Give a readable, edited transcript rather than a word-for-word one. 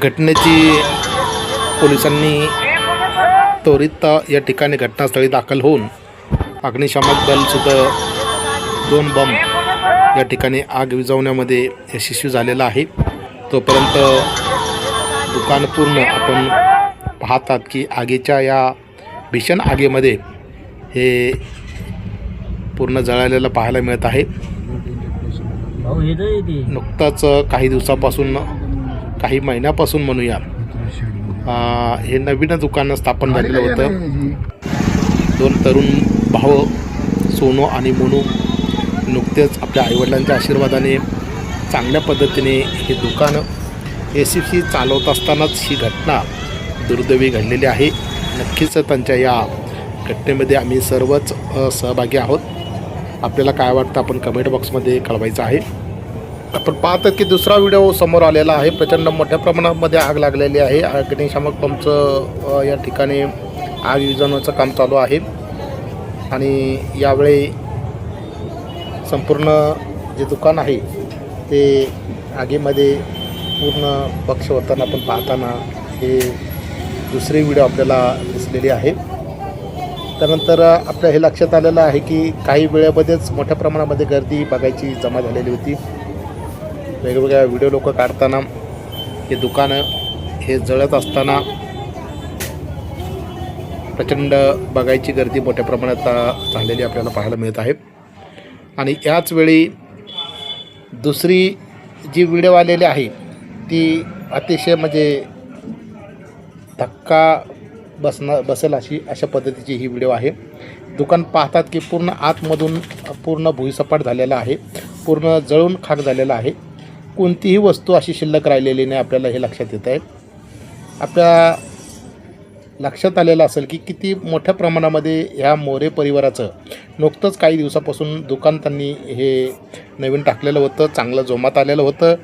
घटनेची पोलिसांनी त्वरित या ठिकाणी घटनास्थळी दाखल होऊन अग्निशामक दलसुद्धा 2 बंब या ठिकाणी आग विझवण्यामध्ये यशस्वी झालेला आहे। तोपर्यंत दुकान पूर्ण आपण पाहतात की आगीच्या या भीषण आगीमध्ये हे पूर्ण जळालेलं पाहायला मिळत आहे। नुकताच काही दिवसापासून काही महिन्यापासून म्हणूया हे नवीन दुकान स्थापन झालेलं होतं। 2 तरुण भाऊ सोनू आणि मोनू नुकतेच आपल्या आईवडिलांच्या आशीर्वादाने चांगल्या पद्धतीने हे दुकान यशस्वी चालवत असतानाच ही घटना दुर्दैवी घडलेली आहे। नक्कीच त्यांच्या या घटनेमध्ये आम्ही सर्वच सहभागी आहोत। आपल्याला काय वाटतं आपण कमेंट बॉक्समध्ये कळवायचं आहे। आपण पाहतो की दुसरा व्हिडिओ समोर आलेला आहे। प्रचंड मोठ्या प्रमाणामध्ये आग लागलेली आहे। अग्निशामक पंपचं या ठिकाणी आग विझवण्याचं काम चालू आहे आणि यावेळी संपूर्ण जे दुकान आहे ते आगीमध्ये पूर्ण पक्ष होताना आपण पाहताना हे दुसरी व्हिडिओ आपल्याला दिसलेली आहे। त्यानंतर आपल्या हे लक्षात आलेलं आहे की काही वेळेमध्येच मोठ्या प्रमाणामध्ये गर्दी बघायची जमा झालेली होती। वेगवेगळ्या व्हिडिओ लोक काढताना हे दुकानं हे जळत असताना प्रचंड बघायची गर्दी मोठ्या प्रमाणात झालेली आपल्याला पाहायला मिळत आहे। आणि याच वेळी दुसरी जी व्हिडिओ आलेली आहे ती अतिशय म्हणजे धक्का बसेल अशा पद्धतीची ही व्हिडिओ आहे। दुकान पाहतात की पूर्ण आतमधून पूर्ण भुईसपाट झालेला आहे, पूर्ण जळून खाक झालेला आहे। कोणतीही वस्तू अशी शिल्लक राहिलेली नाही आपल्याला हे लक्षात येत आहे। आपल्या लक्षात आलेलं असेल की किती मोठ्या प्रमाणामध्ये ह्या मोरे परिवाराचं नुकतंच काही दिवसापासून दुकान त्यांनी हे नवीन टाकलेलं होतं, चांगलं जोमात आलेलं होतं।